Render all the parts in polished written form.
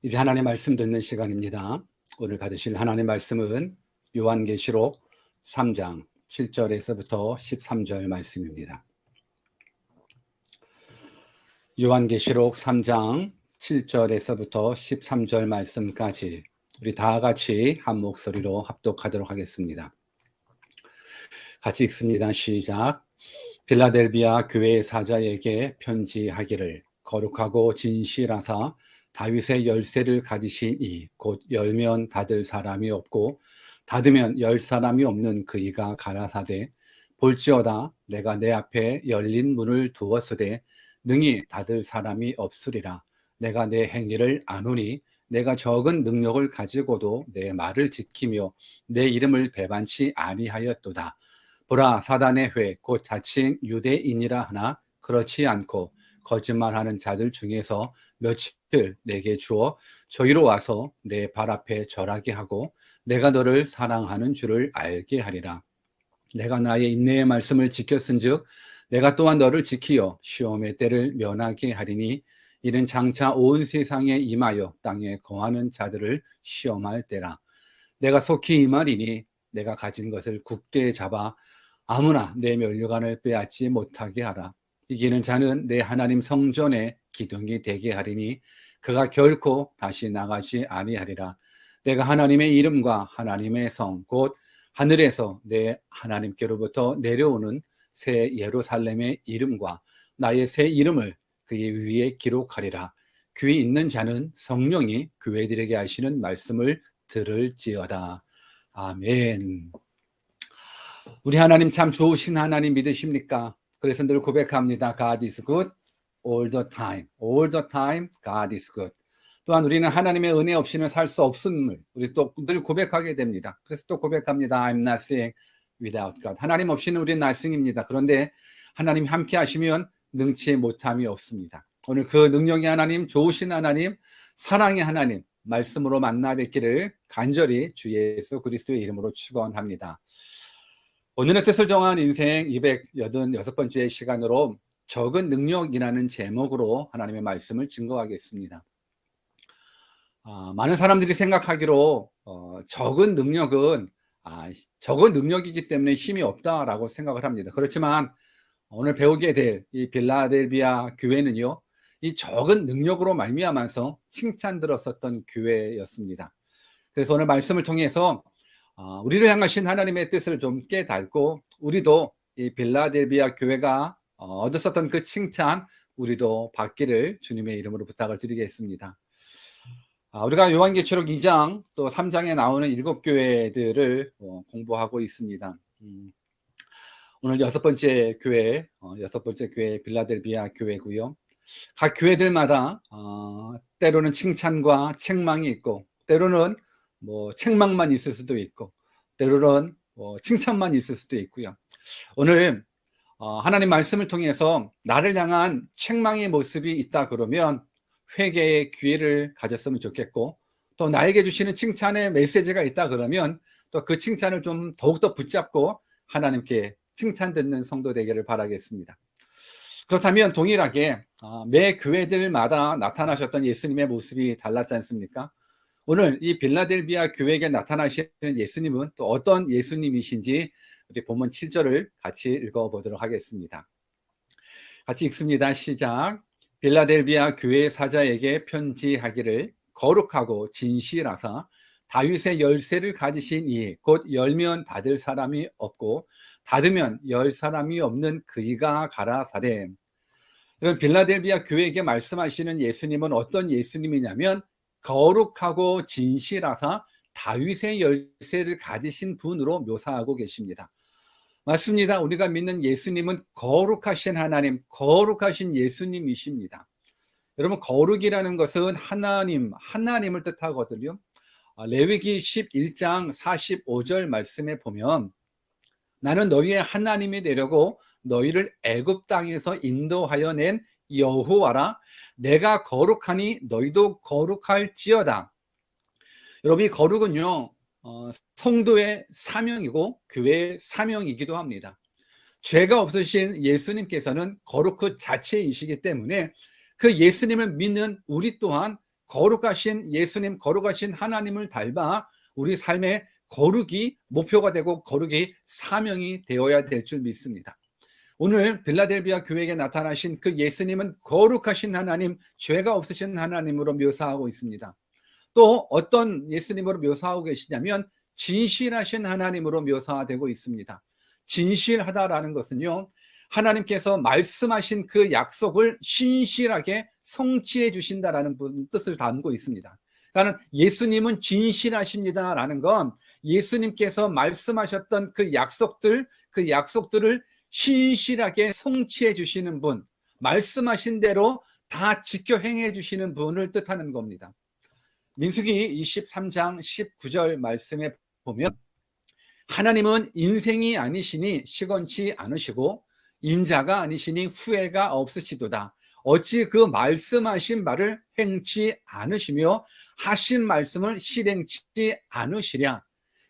이제 하나님 말씀 듣는 시간입니다. 오늘 받으실 하나님 말씀은 요한계시록 3장 7절에서부터 13절 말씀입니다. 요한계시록 3장 7절에서부터 13절 말씀까지 우리 다 같이 한 목소리로 합독하도록 하겠습니다. 같이 읽습니다. 시작. 빌라델비아 교회 사자에게 편지하기를, 거룩하고 진실하사 다윗의 열쇠를 가지신 이, 곧 열면 닫을 사람이 없고 닫으면 열 사람이 없는 그이가 가라사대, 볼지어다 내가 내 앞에 열린 문을 두었으되 능히 닫을 사람이 없으리라. 내가 내 행위를 아노니 내가 적은 능력을 가지고도 내 말을 지키며 내 이름을 배반치 아니하였도다. 보라, 사단의 회 곧 자칭 유대인이라 하나 그렇지 않고 거짓말하는 자들 중에서 며칠 내게 주어 저희로 와서 내 발 앞에 절하게 하고 내가 너를 사랑하는 줄을 알게 하리라. 내가 나의 인내의 말씀을 지켰은즉 내가 또한 너를 지키어 시험의 때를 면하게 하리니 이는 장차 온 세상에 임하여 땅에 거하는 자들을 시험할 때라. 내가 속히 임하리니 내가 가진 것을 굳게 잡아 아무나 내 면류관을 빼앗지 못하게 하라. 이기는 자는 내 하나님 성전에 기둥이 되게 하리니 그가 결코 다시 나가지 아니하리라. 내가 하나님의 이름과 하나님의 성 곧 하늘에서 내 하나님께로부터 내려오는 새 예루살렘의 이름과 나의 새 이름을 그의 위에 기록하리라. 귀 있는 자는 성령이 교회들에게 하시는 말씀을 들을지어다. 아멘. 우리 하나님 참 좋으신 하나님 믿으십니까? 그래서 늘 고백합니다. God is good all the time. All the time God is good. 또한 우리는 하나님의 은혜 없이는 살 수 없음을 우리 또 늘 고백하게 됩니다. 그래서 또 고백합니다. I'm nothing without God. 하나님 없이는 우리는 nothing입니다. 그런데 하나님 함께 하시면 능치 못함이 없습니다. 오늘 그 능력의 하나님, 좋으신 하나님, 사랑의 하나님 말씀으로 만나 뵙기를 간절히 주 예수 그리스도의 이름으로 축원합니다. 오늘의 뜻을 정한 인생 286번째 시간으로 적은 능력이라는 제목으로 하나님의 말씀을 증거하겠습니다. 많은 사람들이 생각하기로 적은 능력은 적은 능력이기 때문에 힘이 없다라고 생각을 합니다. 그렇지만 오늘 배우게 될 이 빌라델비아 교회는요, 이 적은 능력으로 말미암아서 칭찬 들었었던 교회였습니다. 그래서 오늘 말씀을 통해서 우리를 향하신 하나님의 뜻을 좀 깨닫고 우리도 이 빌라델비아 교회가 얻었었던 그 칭찬 우리도 받기를 주님의 이름으로 부탁을 드리겠습니다. 우리가 요한계시록 2장 또 3장에 나오는 7교회들을 공부하고 있습니다. 오늘 여섯 번째 교회 빌라델비아 교회고요. 각 교회들마다 때로는 칭찬과 책망이 있고 때로는 책망만 있을 수도 있고 때로는 칭찬만 있을 수도 있고요. 오늘 하나님 말씀을 통해서 나를 향한 책망의 모습이 있다 그러면 회개의 기회를 가졌으면 좋겠고, 또 나에게 주시는 칭찬의 메시지가 있다 그러면 또 그 칭찬을 좀 더욱더 붙잡고 하나님께 칭찬 듣는 성도 되기를 바라겠습니다. 그렇다면 동일하게 매 교회들마다 나타나셨던 예수님의 모습이 달랐지 않습니까? 오늘 이 빌라델비아 교회에게 나타나시는 예수님은 또 어떤 예수님이신지 우리 본문 7절을 같이 읽어보도록 하겠습니다. 같이 읽습니다. 시작. 빌라델비아 교회 사자에게 편지하기를, 거룩하고 진실하사 다윗의 열쇠를 가지신 이, 곧 열면 닫을 사람이 없고 닫으면 열 사람이 없는 그이가 가라사대. 여러분, 빌라델비아 교회에게 말씀하시는 예수님은 어떤 예수님이냐면 거룩하고 진실하사 다윗의 열쇠를 가지신 분으로 묘사하고 계십니다. 맞습니다. 우리가 믿는 예수님은 거룩하신 하나님, 거룩하신 예수님이십니다. 여러분, 거룩이라는 것은 하나님을 뜻하거든요. 레위기 11장 45절 말씀에 보면 나는 너희의 하나님이 되려고 너희를 애굽 땅에서 인도하여 낸 여호와라. 내가 거룩하니 너희도 거룩할지어다. 여러분, 이 거룩은요, 성도의 사명이고 교회의 사명이기도 합니다. 죄가 없으신 예수님께서는 거룩 그 자체이시기 때문에 그 예수님을 믿는 우리 또한 거룩하신 예수님, 거룩하신 하나님을 닮아 우리 삶의 거룩이 목표가 되고 거룩이 사명이 되어야 될 줄 믿습니다. 오늘 빌라델비아 교회에 나타나신 그 예수님은 거룩하신 하나님, 죄가 없으신 하나님으로 묘사하고 있습니다. 또 어떤 예수님으로 묘사하고 계시냐면 진실하신 하나님으로 묘사되고 있습니다. 진실하다라는 것은요, 하나님께서 말씀하신 그 약속을 신실하게 성취해 주신다라는 뜻을 담고 있습니다. 그러니까 예수님은 진실하십니다라는 건 예수님께서 말씀하셨던 그 약속들을 신실하게 성취해 주시는 분, 말씀하신 대로 다 지켜 행해 주시는 분을 뜻하는 겁니다. 민수기 23장 19절 말씀에 보면 하나님은 인생이 아니시니 시건치 않으시고 인자가 아니시니 후회가 없으시도다. 어찌 그 말씀하신 바를 행치 않으시며 하신 말씀을 실행치 않으시랴.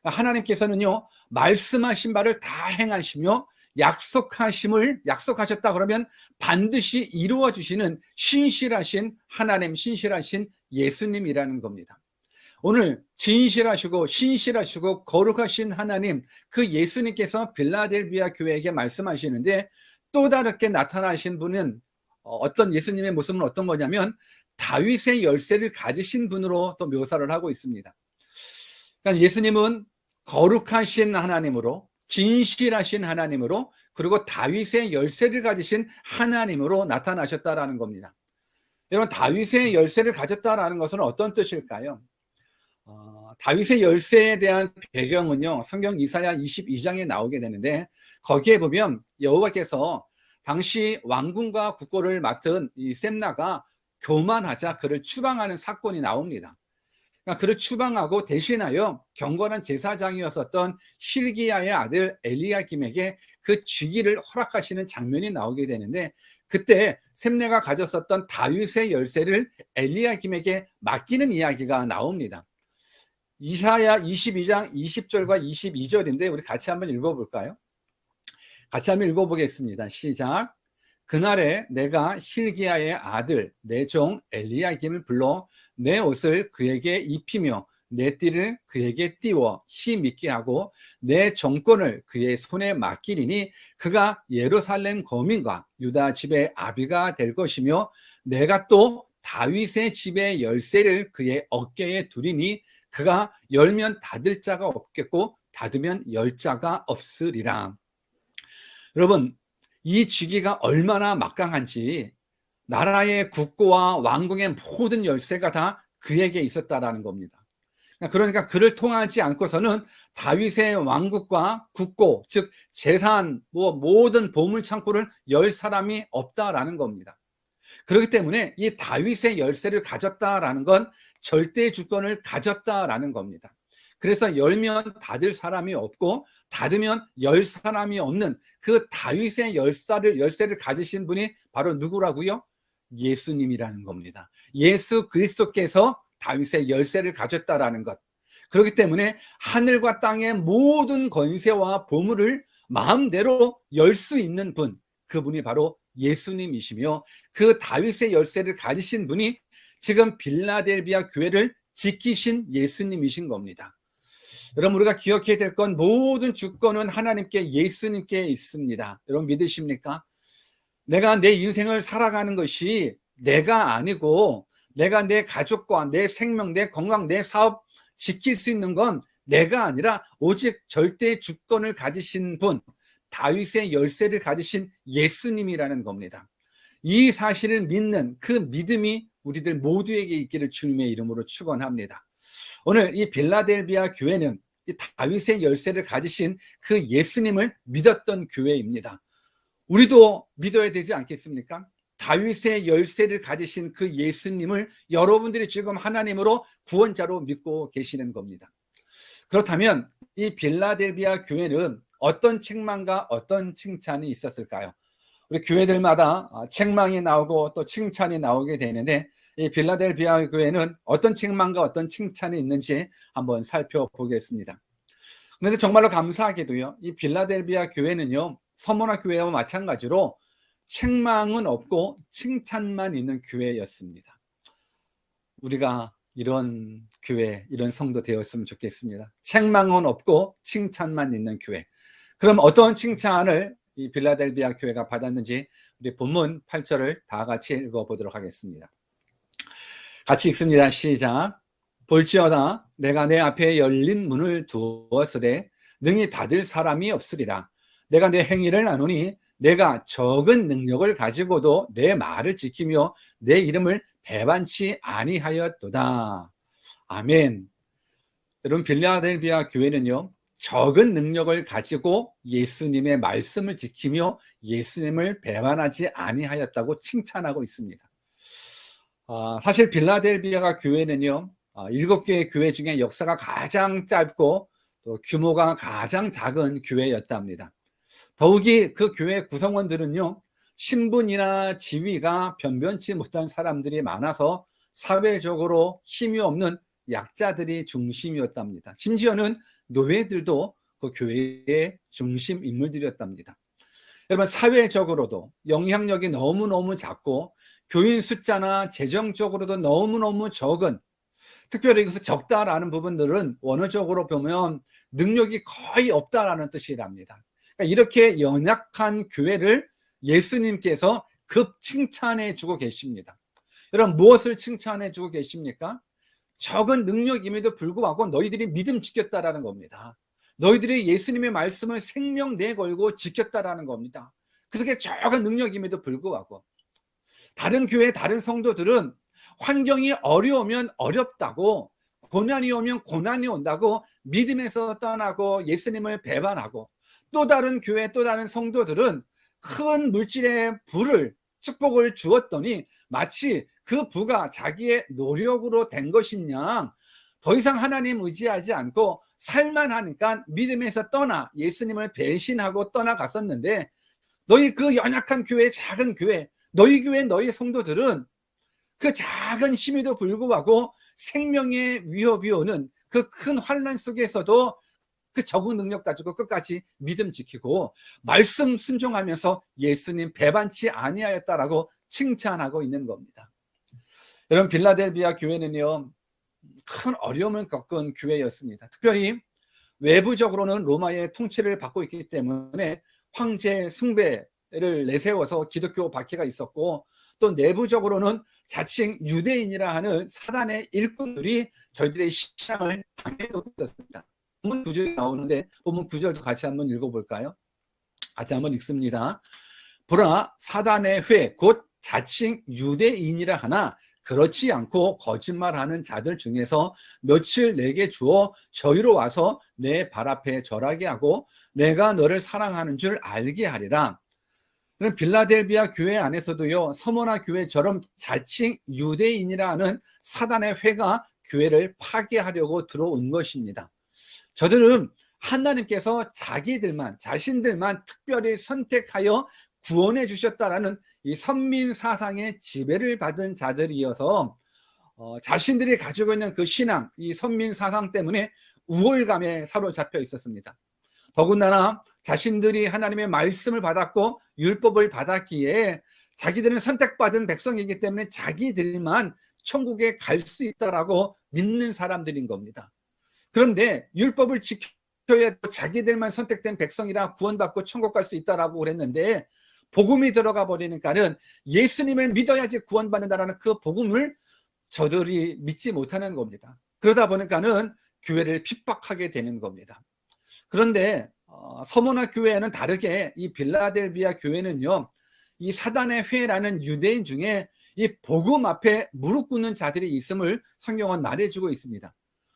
하나님께서는요, 말씀하신 바를 다 행하시며 약속하셨다 그러면 반드시 이루어 주시는 신실하신 하나님, 신실하신 예수님이라는 겁니다. 오늘 진실하시고 신실하시고 거룩하신 하나님, 그 예수님께서 빌라델비아 교회에게 말씀하시는데 또 다르게 나타나신 분은 어떤 예수님의 모습은 어떤 거냐면 다윗의 열쇠를 가지신 분으로 또 묘사를 하고 있습니다. 그러니까 예수님은 거룩하신 하나님으로, 진실하신 하나님으로, 그리고 다윗의 열쇠를 가지신 하나님으로 나타나셨다라는 겁니다. 여러분, 다윗의 열쇠를 가졌다라는 것은 어떤 뜻일까요? 다윗의 열쇠에 대한 배경은요, 성경 이사야 22장에 나오게 되는데 거기에 보면 여호와께서 당시 왕궁과 국고를 맡은 이 셈나가 교만하자 그를 추방하는 사건이 나옵니다. 그러니까 그를 추방하고 대신하여 경건한 제사장이었었던 힐기야의 아들 엘리야김에게 그 직위를 허락하시는 장면이 나오게 되는데 그때 셈내가 가졌었던 다윗의 열쇠를 엘리야김에게 맡기는 이야기가 나옵니다. 이사야 22장 20절과 22절인데 우리 같이 한번 읽어볼까요? 같이 한번 읽어보겠습니다. 시작. 그날에 내가 힐기야의 아들 내 종 엘리야김을 불러 내 옷을 그에게 입히며 내 띠를 그에게 띄워 힘있게 하고 내 정권을 그의 손에 맡기리니 그가 예루살렘 거민과 유다 집의 아비가 될 것이며 내가 또 다윗의 집의 열쇠를 그의 어깨에 두리니 그가 열면 닫을 자가 없겠고 닫으면 열 자가 없으리라. 여러분, 이 직위가 얼마나 막강한지 나라의 국고와 왕궁의 모든 열쇠가 다 그에게 있었다라는 겁니다. 그러니까 그를 통하지 않고서는 다윗의 왕국과 국고, 즉 재산, 모든 보물 창고를 열 사람이 없다라는 겁니다. 그렇기 때문에 이 다윗의 열쇠를 가졌다라는 건 절대 주권을 가졌다라는 겁니다. 그래서 열면 닫을 사람이 없고 닫으면 열 사람이 없는 그 다윗의 열쇠를 가지신 분이 바로 누구라고요? 예수님이라는 겁니다. 예수 그리스도께서 다윗의 열쇠를 가졌다라는 것. 그렇기 때문에 하늘과 땅의 모든 권세와 보물을 마음대로 열 수 있는 분, 그분이 바로 예수님이시며 그 다윗의 열쇠를 가지신 분이 지금 빌라델비아 교회를 지키신 예수님이신 겁니다. 여러분, 우리가 기억해야 될 건 모든 주권은 하나님께, 예수님께 있습니다. 여러분 믿으십니까? 내가 내 인생을 살아가는 것이 내가 아니고 내가 내 가족과 내 생명, 내 건강, 내 사업 지킬 수 있는 건 내가 아니라 오직 절대 주권을 가지신 분, 다윗의 열쇠를 가지신 예수님이라는 겁니다. 이 사실을 믿는 그 믿음이 우리들 모두에게 있기를 주님의 이름으로 축원합니다. 오늘 이 빌라델비아 교회는 이 다윗의 열쇠를 가지신 그 예수님을 믿었던 교회입니다. 우리도 믿어야 되지 않겠습니까? 다윗의 열쇠를 가지신 그 예수님을 여러분들이 지금 하나님으로 구원자로 믿고 계시는 겁니다. 그렇다면 이 빌라델비아 교회는 어떤 책망과 어떤 칭찬이 있었을까요? 우리 교회들마다 책망이 나오고 또 칭찬이 나오게 되는데 이 빌라델비아 교회는 어떤 책망과 어떤 칭찬이 있는지 한번 살펴보겠습니다. 그런데 정말로 감사하게도요, 이 빌라델비아 교회는요, 서머나 교회와 마찬가지로 책망은 없고 칭찬만 있는 교회였습니다. 우리가 이런 교회, 이런 성도 되었으면 좋겠습니다. 책망은 없고 칭찬만 있는 교회. 그럼 어떤 칭찬을 이 빌라델비아 교회가 받았는지 우리 본문 8절을 다 같이 읽어보도록 하겠습니다. 같이 읽습니다. 시작. 볼지어다 내가 내 앞에 열린 문을 두었으되 능히 닫을 사람이 없으리라. 내가 내 행위를 아노니 내가 적은 능력을 가지고도 내 말을 지키며 내 이름을 배반치 아니하였도다. 아멘. 여러분, 빌라델비아 교회는요, 적은 능력을 가지고 예수님의 말씀을 지키며 예수님을 배반하지 아니하였다고 칭찬하고 있습니다. 사실 빌라델비아 교회는요, 7개의 교회 중에 역사가 가장 짧고 또 규모가 가장 작은 교회였답니다. 더욱이 그 교회 구성원들은요, 신분이나 지위가 변변치 못한 사람들이 많아서 사회적으로 힘이 없는 약자들이 중심이었답니다. 심지어는 노예들도 그 교회의 중심 인물들이었답니다. 여러분, 사회적으로도 영향력이 너무너무 작고 교인 숫자나 재정적으로도 너무너무 적은, 특별히 여기서 적다라는 부분들은 원어적으로 보면 능력이 거의 없다라는 뜻이랍니다. 그러니까 이렇게 연약한 교회를 예수님께서 급 칭찬해 주고 계십니다. 여러분, 무엇을 칭찬해 주고 계십니까? 적은 능력임에도 불구하고 너희들이 믿음 지켰다라는 겁니다. 너희들이 예수님의 말씀을 생명 내걸고 지켰다라는 겁니다. 그렇게 적은 능력임에도 불구하고 다른 교회, 다른 성도들은 환경이 어려우면 어렵다고, 고난이 오면 고난이 온다고 믿음에서 떠나고 예수님을 배반하고, 또 다른 교회, 또 다른 성도들은 큰 물질의 부를, 축복을 주었더니 마치 그 부가 자기의 노력으로 된 것이냐, 더 이상 하나님 의지하지 않고 살만하니까 믿음에서 떠나 예수님을 배신하고 떠나갔었는데, 너희 그 연약한 교회, 작은 교회, 너희 교회, 너희 성도들은 그 작은 힘에도 불구하고 생명의 위협이 오는 그 큰 환난 속에서도 그 적응 능력 가지고 끝까지 믿음 지키고 말씀 순종하면서 예수님 배반치 아니하였다라고 칭찬하고 있는 겁니다. 여러분, 빌라델비아 교회는요, 큰 어려움을 겪은 교회였습니다. 특별히 외부적으로는 로마의 통치를 받고 있기 때문에 황제 숭배를 내세워서 기독교 박해가 있었고, 또 내부적으로는 자칭 유대인이라 하는 사단의 일꾼들이 저희들의 신앙을 방해하고 있었습니다. 본문 9절이 나오는데 본문 9절도 같이 한번 읽어볼까요? 같이 한번 읽습니다. 보라, 사단의 회 곧 자칭 유대인이라 하나 그렇지 않고 거짓말하는 자들 중에서 며칠 내게 주어 저희로 와서 내 발 앞에 절하게 하고 내가 너를 사랑하는 줄 알게 하리라. 빌라델비아 교회 안에서도요, 서머나 교회처럼 자칭 유대인이라 하는 사단의 회가 교회를 파괴하려고 들어온 것입니다. 저들은 하나님께서 자신들만 특별히 선택하여 구원해 주셨다라는 이 선민 사상의 지배를 받은 자들이어서 자신들이 가지고 있는 그 신앙, 이 선민 사상 때문에 우월감에 사로잡혀 있었습니다. 더군다나 자신들이 하나님의 말씀을 받았고 율법을 받았기에 자기들은 선택받은 백성이기 때문에 자기들만 천국에 갈 수 있다라고 믿는 사람들인 겁니다. 그런데 율법을 지켜야 자기들만 선택된 백성이라 구원받고 천국 갈 수 있다라고 그랬는데, 복음이 들어가 버리니까는 예수님을 믿어야지 구원받는다라는 그 복음을 저들이 믿지 못하는 겁니다. 그러다 보니까는 교회를 핍박하게 되는 겁니다. 그런데 서머나 교회는 다르게 이 빌라델비아 교회는요, 이 사단의 회라는 유대인 중에 이 복음 앞에 무릎 꿇는 자들이 있음을 성경은 말해주고 있습니다.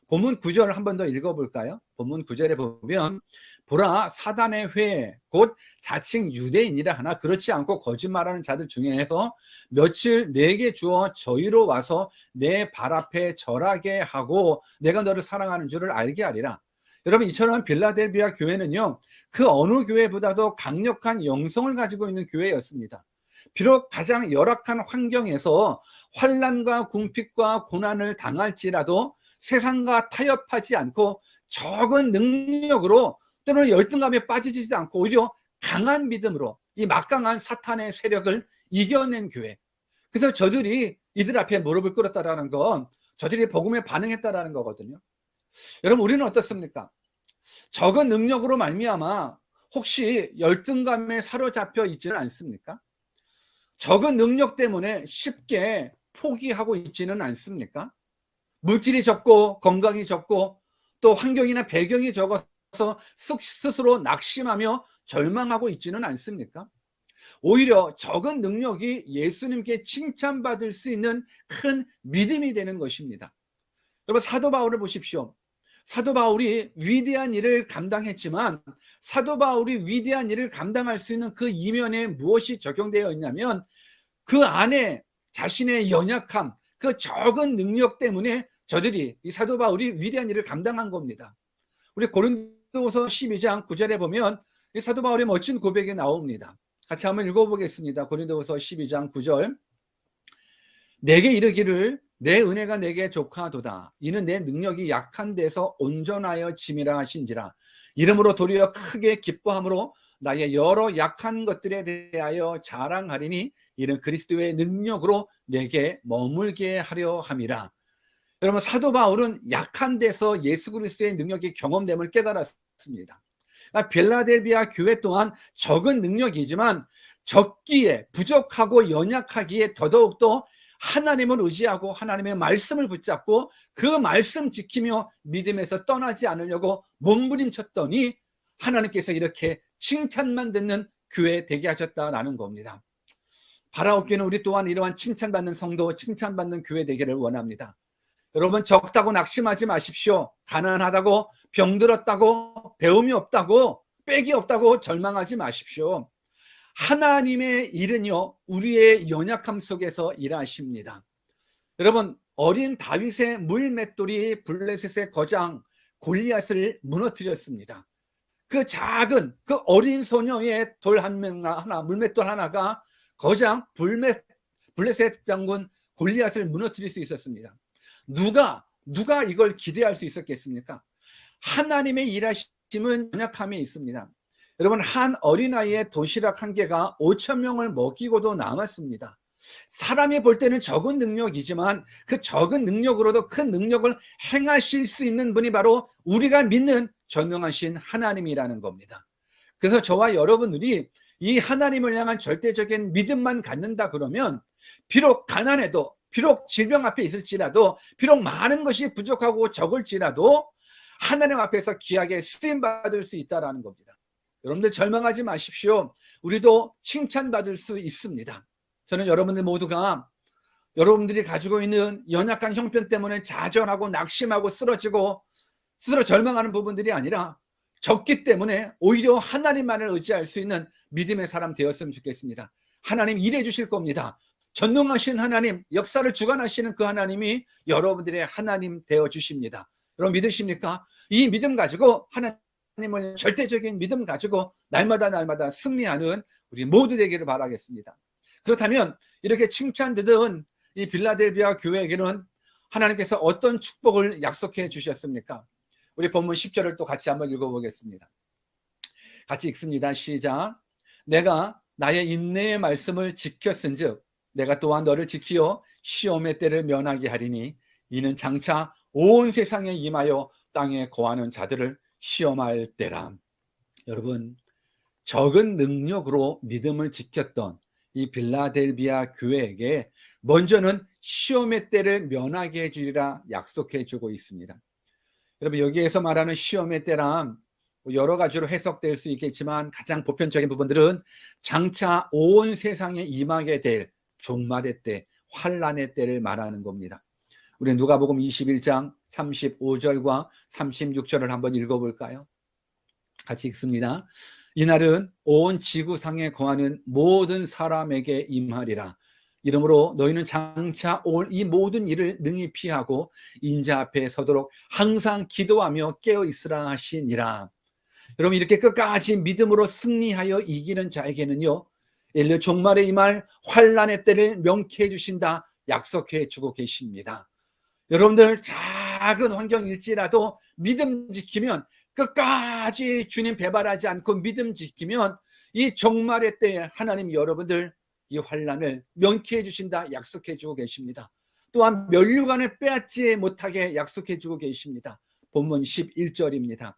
본문 9절 한 번 더 읽어볼까요? 본문 9절에 보면 보라, 사단의 회 곧 자칭 유대인이라 하나 그렇지 않고 거짓말하는 자들 중에서 며칠 내게 주어 저희로 와서 내 발 앞에 절하게 하고 내가 너를 사랑하는 줄을 알게 하리라. 여러분, 이처럼 빌라델비아 교회는요, 그 어느 교회보다도 강력한 영성을 가지고 있는 교회였습니다. 비록 가장 열악한 환경에서 환난과 궁핍과 고난을 당할지라도 세상과 타협하지 않고 적은 능력으로 때로는 열등감에 빠지지 않고 오히려 강한 믿음으로 이 막강한 사탄의 세력을 이겨낸 교회. 그래서 저들이 이들 앞에 무릎을 꿇었다라는 건 저들이 복음에 반응했다라는 거거든요. 여러분, 우리는 어떻습니까? 적은 능력으로 말미암아 혹시 열등감에 사로잡혀 있지는 않습니까? 적은 능력 때문에 쉽게 포기하고 있지는 않습니까? 물질이 적고 건강이 적고 또 환경이나 배경이 적어서 스스로 낙심하며 절망하고 있지는 않습니까? 오히려 적은 능력이 예수님께 칭찬받을 수 있는 큰 믿음이 되는 것입니다. 여러분, 사도 바울을 보십시오. 사도 바울이 위대한 일을 감당했지만 사도 바울이 위대한 일을 감당할 수 있는 그 이면에 무엇이 적용되어 있냐면 그 안에 자신의 연약함, 그 적은 능력 때문에 저들이, 이 사도 바울이 위대한 일을 감당한 겁니다. 우리 고린도후서 12장 9절에 보면 이 사도 바울의 멋진 고백이 나옵니다. 같이 한번 읽어보겠습니다. 고린도후서 12장 9절. 내게 이르기를 내 은혜가 내게 족하도다. 이는 내 능력이 약한 데서 온전하여 짐이라 하신지라. 이러므로 도리어 크게 기뻐함으로 나의 여러 약한 것들에 대하여 자랑하리니 이는 그리스도의 능력으로 내게 머물게 하려 함이라. 여러분, 사도 바울은 약한 데서 예수 그리스도의 능력이 경험됨을 깨달았습니다. 빌라델비아 교회 또한 적은 능력이지만 적기에, 부족하고 연약하기에 더더욱더 하나님을 의지하고 하나님의 말씀을 붙잡고 그 말씀 지키며 믿음에서 떠나지 않으려고 몸부림쳤더니 하나님께서 이렇게 칭찬만 듣는 교회 되게 하셨다라는 겁니다. 바라옵기는 우리 또한 이러한 칭찬받는 성도, 칭찬받는 교회 되기를 원합니다. 여러분, 적다고 낙심하지 마십시오. 가난하다고, 병들었다고, 배움이 없다고, 빽이 없다고 절망하지 마십시오. 하나님의 일은요, 우리의 연약함 속에서 일하십니다. 여러분, 어린 다윗의 물맷돌이 블레셋의 거장 골리앗을 무너뜨렸습니다. 그 작은, 그 어린 소녀의 돌 하나, 물맷돌 하나가 거장 블레셋 장군 골리앗을 무너뜨릴 수 있었습니다. 누가 이걸 기대할 수 있었겠습니까? 하나님의 일하심은 연약함에 있습니다. 여러분, 한 어린아이의 도시락 한 개가 5천 명을 먹이고도 남았습니다. 사람이 볼 때는 적은 능력이지만 그 적은 능력으로도 큰 능력을 행하실 수 있는 분이 바로 우리가 믿는 전능하신 하나님이라는 겁니다. 그래서 저와 여러분들이 이 하나님을 향한 절대적인 믿음만 갖는다 그러면 비록 가난해도, 비록 질병 앞에 있을지라도, 비록 많은 것이 부족하고 적을지라도 하나님 앞에서 귀하게 쓰임받을 수 있다는 겁니다. 여러분들 절망하지 마십시오. 우리도 칭찬받을 수 있습니다. 저는 여러분들 모두가 여러분들이 가지고 있는 연약한 형편 때문에 좌절하고 낙심하고 쓰러지고 스스로 절망하는 부분들이 아니라 적기 때문에 오히려 하나님만을 의지할 수 있는 믿음의 사람 되었으면 좋겠습니다. 하나님 일해 주실 겁니다. 전능하신 하나님, 역사를 주관하시는 그 하나님이 여러분들의 하나님 되어 주십니다. 여러분 믿으십니까? 이 믿음 가지고 하나님을, 절대적인 믿음 가지고 날마다 승리하는 우리 모두 되기를 바라겠습니다. 그렇다면 이렇게 칭찬 듣은 이 빌라델비아 교회에게는 하나님께서 어떤 축복을 약속해 주셨습니까? 우리 본문 10절을 또 같이 한번 읽어보겠습니다. 같이 읽습니다. 시작. 내가 나의 인내의 말씀을 지켰은즉 내가 또한 너를 지키어 시험의 때를 면하게 하리니 이는 장차 온 세상에 임하여 땅에 거하는 자들을 시험할 때라. 여러분, 적은 능력으로 믿음을 지켰던 이 빌라델비아 교회에게 먼저는 시험의 때를 면하게 해주리라 약속해 주고 있습니다. 여러분, 여기에서 말하는 시험의 때란 여러 가지로 해석될 수 있겠지만 가장 보편적인 부분들은 장차 온 세상에 임하게 될 종말의 때, 환난의 때를 말하는 겁니다. 우리 누가복음 21장 35절과 36절을 한번 읽어볼까요? 같이 읽습니다. 이날은 온 지구상에 거하는 모든 사람에게 임하리라. 이러므로 너희는 장차 올 이 모든 일을 능히 피하고 인자 앞에 서도록 항상 기도하며 깨어 있으라 하시니라. 여러분, 이렇게 끝까지 믿음으로 승리하여 이기는 자에게는요, 일러 종말에 임할 환난의 때를 명쾌해 주신다 약속해 주고 계십니다. 여러분들 작은 환경일지라도 믿음 지키면, 끝까지 주님 배반하지 않고 믿음 지키면 이 종말의 때에 하나님 여러분들 이 환난을 면케해 주신다 약속해 주고 계십니다. 또한 면류관을 빼앗지 못하게 약속해 주고 계십니다. 본문 11절입니다.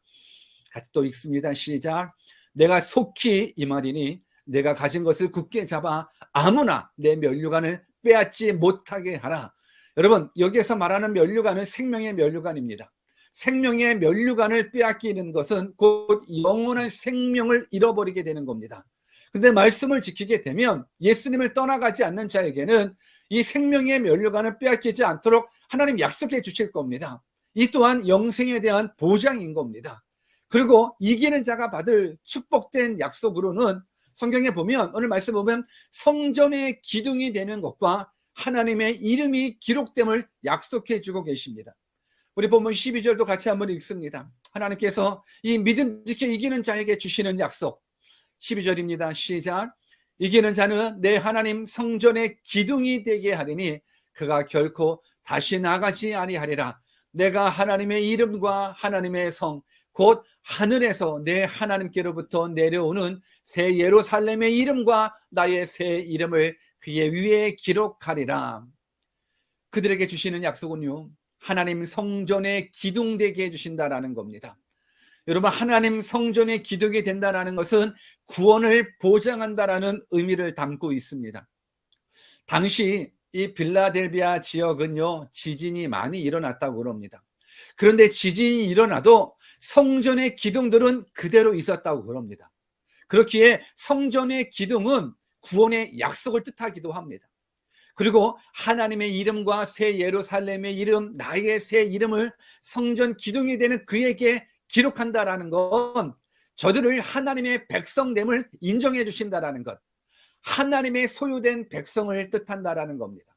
같이 또 읽습니다. 시작. 내가 속히 임하리니 내가 가진 것을 굳게 잡아 아무나 내 면류관을 빼앗지 못하게 하라. 여러분, 여기에서 말하는 면류관은 생명의 면류관입니다. 생명의 면류관을 빼앗기는 것은 곧 영원한 생명을 잃어버리게 되는 겁니다. 그런데 말씀을 지키게 되면 예수님을 떠나가지 않는 자에게는 이 생명의 면류관을 빼앗기지 않도록 하나님 약속해 주실 겁니다. 이 또한 영생에 대한 보장인 겁니다. 그리고 이기는 자가 받을 축복된 약속으로는 성경에 보면, 오늘 말씀 보면 성전의 기둥이 되는 것과 하나님의 이름이 기록됨을 약속해 주고 계십니다. 우리 본문 12절도 같이 한번 읽습니다. 하나님께서 이 믿음 지켜 이기는 자에게 주시는 약속, 12절입니다. 시작. 이기는 자는 내 하나님 성전의 기둥이 되게 하리니 그가 결코 다시 나가지 아니하리라. 내가 하나님의 이름과 하나님의 성 곧 하늘에서 내 하나님께로부터 내려오는 새 예루살렘의 이름과 나의 새 이름을 그의 위에 기록하리라. 그들에게 주시는 약속은요, 하나님 성전의 기둥 되게 해주신다라는 겁니다. 여러분, 하나님 성전의 기둥이 된다는 것은 구원을 보장한다라는 의미를 담고 있습니다. 당시 이 빌라델비아 지역은요, 지진이 많이 일어났다고 그럽니다. 그런데 지진이 일어나도 성전의 기둥들은 그대로 있었다고 그럽니다. 그렇기에 성전의 기둥은 구원의 약속을 뜻하기도 합니다. 그리고 하나님의 이름과 새 예루살렘의 이름, 나의 새 이름을 성전 기둥이 되는 그에게 기록한다라는 건 저들을 하나님의 백성됨을 인정해 주신다라는 것, 하나님의 소유된 백성을 뜻한다라는 겁니다.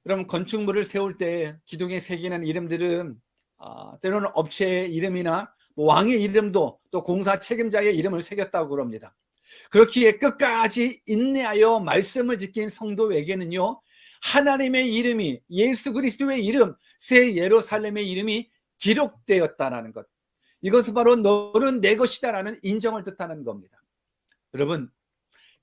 여러분, 건축물을 세울 때 기둥에 새기는 이름들은 때로는 업체의 이름이나 왕의 이름도 또 공사 책임자의 이름을 새겼다고 그럽니다. 그렇기에 끝까지 인내하여 말씀을 지킨 성도에게는요, 하나님의 이름이, 예수 그리스도의 이름, 새 예루살렘의 이름이 기록되었다라는 것, 이것은 바로 너는 내 것이다라는 인정을 뜻하는 겁니다. 여러분,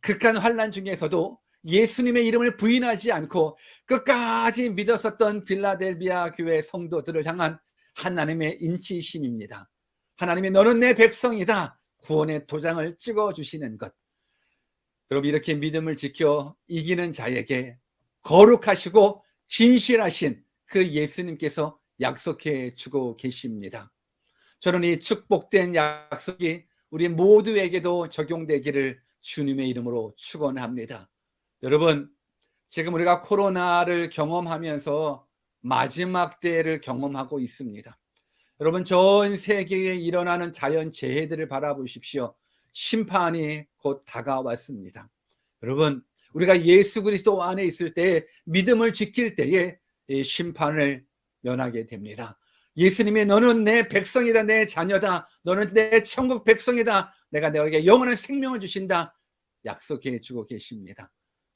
극한 환난 중에서도 예수님의 이름을 부인하지 않고 끝까지 믿었었던 빌라델비아 교회 성도들을 향한 하나님의 인치심입니다. 하나님이 너는 내 백성이다, 구원의 도장을 찍어주시는 것. 여러분, 이렇게 믿음을 지켜 이기는 자에게 거룩하시고 진실하신 그 예수님께서 약속해 주고 계십니다. 저는 이 축복된 약속이 우리 모두에게도 적용되기를 주님의 이름으로 축원합니다. 여러분, 지금 우리가 코로나를 경험하면서 마지막 때를 경험하고 있습니다. 여러분, 전 세계에 일어나는 자연재해들을 바라보십시오. 심판이 곧 다가왔습니다. 여러분, 우리가 예수 그리스도 안에 있을 때, 믿음을 지킬 때에 이 심판을 면하게 됩니다. 예수님이 너는 내 백성이다, 내 자녀다, 너는 내 천국 백성이다, 내가 너에게 영원한 생명을 주신다 약속해 주고 계십니다.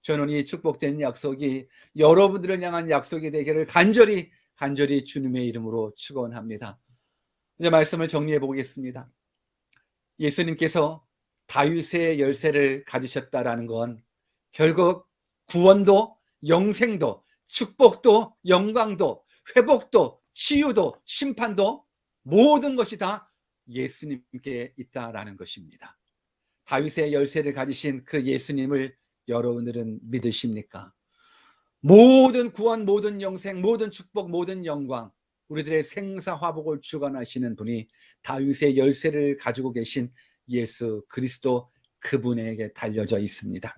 저는 이 축복된 약속이 여러분들을 향한 약속이 되기를 간절히 주님의 이름으로 축원합니다. 이제 말씀을 정리해 보겠습니다. 예수님께서 다윗의 열쇠를 가지셨다라는 건 결국 구원도, 영생도, 축복도, 영광도, 회복도, 치유도, 심판도, 모든 것이 다 예수님께 있다라는 것입니다. 다윗의 열쇠를 가지신 그 예수님을 여러분들은 믿으십니까? 모든 구원, 모든 영생, 모든 축복, 모든 영광, 우리들의 생사화복을 주관하시는 분이 다윗의 열쇠를 가지고 계신 예수 그리스도, 그분에게 달려져 있습니다.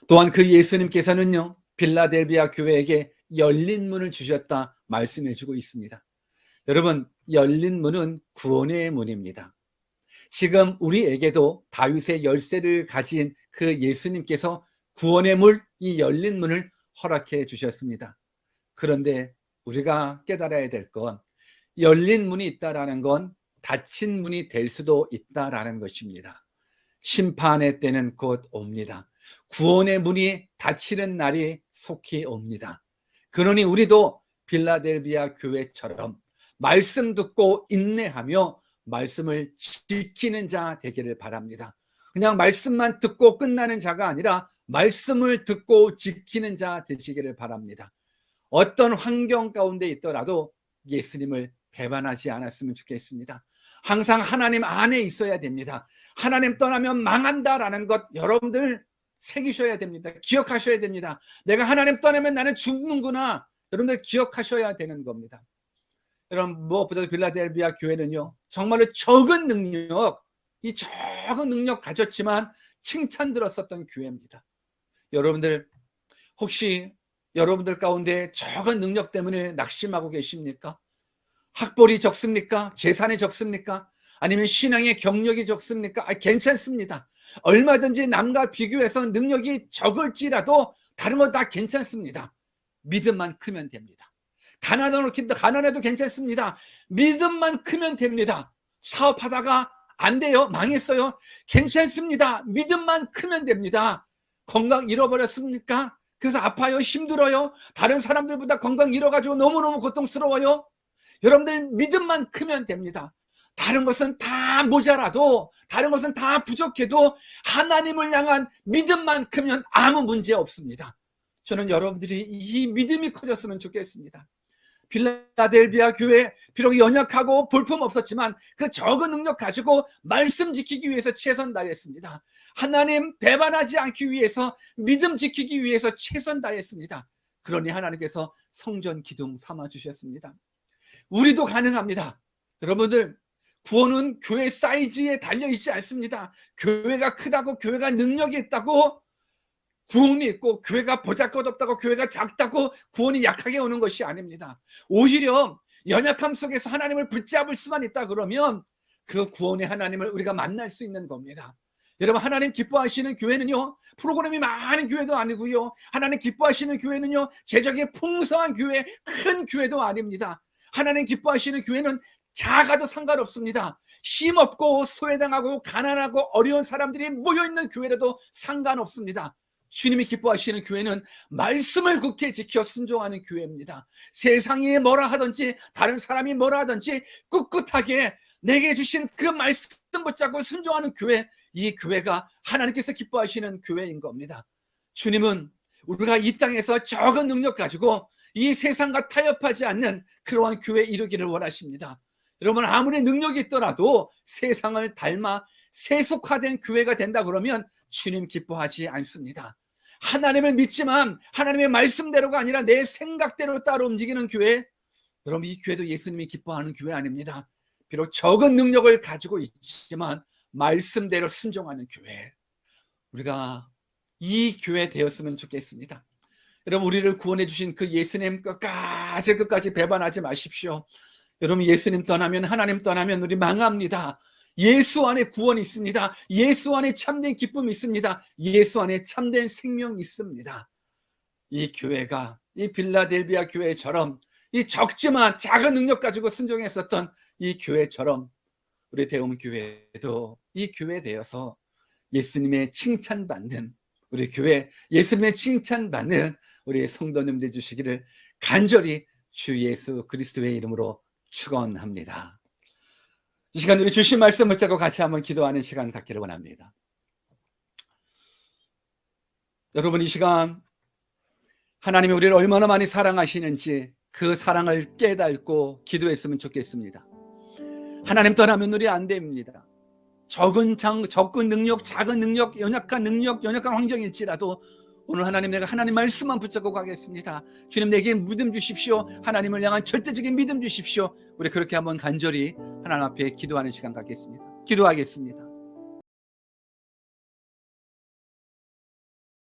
또한 그 예수님께서는요, 빌라델비아 교회에게 열린 문을 주셨다 말씀해 주고 있습니다. 여러분, 열린 문은 구원의 문입니다. 지금 우리에게도 다윗의 열쇠를 가진 그 예수님께서 구원의 문, 이 열린 문을 허락해 주셨습니다. 그런데 우리가 깨달아야 될 건, 열린 문이 있다라는 건 닫힌 문이 될 수도 있다라는 것입니다. 심판의 때는 곧 옵니다. 구원의 문이 닫히는 날이 속히 옵니다. 그러니 우리도 빌라델비아 교회처럼 말씀 듣고 인내하며 말씀을 지키는 자 되기를 바랍니다. 그냥 말씀만 듣고 끝나는 자가 아니라 말씀을 듣고 지키는 자 되시기를 바랍니다. 어떤 환경 가운데 있더라도 예수님을 배반하지 않았으면 좋겠습니다. 항상 하나님 안에 있어야 됩니다. 하나님 떠나면 망한다라는 것 여러분들 새기셔야 됩니다. 기억하셔야 됩니다. 내가 하나님 떠나면 나는 죽는구나. 여러분들 기억하셔야 되는 겁니다. 여러분, 무엇보다도 빌라델비아 교회는요, 정말로 적은 능력, 이 적은 능력 가졌지만 칭찬 들었었던 교회입니다. 여러분들 혹시 여러분들 가운데 적은 능력 때문에 낙심하고 계십니까? 학벌이 적습니까? 재산이 적습니까? 아니면 신앙의 경력이 적습니까? 괜찮습니다. 얼마든지 남과 비교해서 능력이 적을지라도 다른 거 다 괜찮습니다. 믿음만 크면 됩니다. 가난해도 괜찮습니다. 믿음만 크면 됩니다. 사업하다가 안 돼요? 망했어요? 괜찮습니다. 믿음만 크면 됩니다. 건강 잃어버렸습니까? 그래서 아파요? 힘들어요? 다른 사람들보다 건강 잃어가지고 너무너무 고통스러워요? 여러분들 믿음만 크면 됩니다. 다른 것은 다 모자라도, 다른 것은 다 부족해도 하나님을 향한 믿음만 크면 아무 문제 없습니다. 저는 여러분들이 이 믿음이 커졌으면 좋겠습니다. 빌라델비아 교회 비록 연약하고 볼품 없었지만 그 적은 능력 가지고 말씀 지키기 위해서 최선 다했습니다. 하나님 배반하지 않기 위해서, 믿음 지키기 위해서 최선 다했습니다. 그러니 하나님께서 성전 기둥 삼아 주셨습니다. 우리도 가능합니다. 여러분들, 구원은 교회 사이즈에 달려있지 않습니다. 교회가 크다고, 교회가 능력이 있다고 구원이 있고, 교회가 보잘것없다고, 교회가 작다고 구원이 약하게 오는 것이 아닙니다. 오히려 연약함 속에서 하나님을 붙잡을 수만 있다 그러면 그 구원의 하나님을 우리가 만날 수 있는 겁니다. 여러분, 하나님 기뻐하시는 교회는요, 프로그램이 많은 교회도 아니고요, 하나님 기뻐하시는 교회는요, 재정이 풍성한 교회, 큰 교회도 아닙니다. 하나님 기뻐하시는 교회는 작아도 상관없습니다. 힘없고 소외당하고 가난하고 어려운 사람들이 모여있는 교회라도 상관없습니다. 주님이 기뻐하시는 교회는 말씀을 굳게 지켜 순종하는 교회입니다. 세상이 뭐라 하든지, 다른 사람이 뭐라 하든지 꿋꿋하게 내게 주신 그 말씀 붙잡고 순종하는 교회, 이 교회가 하나님께서 기뻐하시는 교회인 겁니다. 주님은 우리가 이 땅에서 적은 능력 가지고 이 세상과 타협하지 않는 그러한 교회 이루기를 원하십니다. 여러분, 아무리 능력이 있더라도 세상을 닮아 세속화된 교회가 된다 그러면 주님 기뻐하지 않습니다. 하나님을 믿지만 하나님의 말씀대로가 아니라 내 생각대로 따로 움직이는 교회, 여러분, 이 교회도 예수님이 기뻐하는 교회 아닙니다. 비록 적은 능력을 가지고 있지만 말씀대로 순종하는 교회, 우리가 이 교회 되었으면 좋겠습니다. 여러분, 우리를 구원해 주신 그 예수님 끝까지 배반하지 마십시오. 여러분, 예수님 떠나면, 하나님 떠나면 우리 망합니다. 예수 안에 구원이 있습니다. 예수 안에 참된 기쁨이 있습니다. 예수 안에 참된 생명이 있습니다. 이 교회가, 이 빌라델비아 교회처럼, 이 적지만 작은 능력 가지고 순종했었던 이 교회처럼 우리 대웅교회도 이 교회 되어서 예수님의 칭찬받는 우리 교회, 예수님의 칭찬받는 우리 성도님들 주시기를 간절히 주 예수 그리스도의 이름으로 축원합니다. 이 시간 우리 주신 말씀 붙잡고 같이 한번 기도하는 시간 갖기를 원합니다. 여러분, 이 시간 하나님이 우리를 얼마나 많이 사랑하시는지 그 사랑을 깨닫고 기도했으면 좋겠습니다. 하나님 떠나면 우리 안 됩니다. 적은 능력, 작은 능력, 연약한 능력, 연약한 환경일지라도 오늘 하나님, 내가 하나님 말씀만 붙잡고 가겠습니다. 주님, 내게 믿음 주십시오. 하나님을 향한 절대적인 믿음 주십시오. 우리 그렇게 한번 간절히 하나님 앞에 기도하는 시간 갖겠습니다. 기도하겠습니다.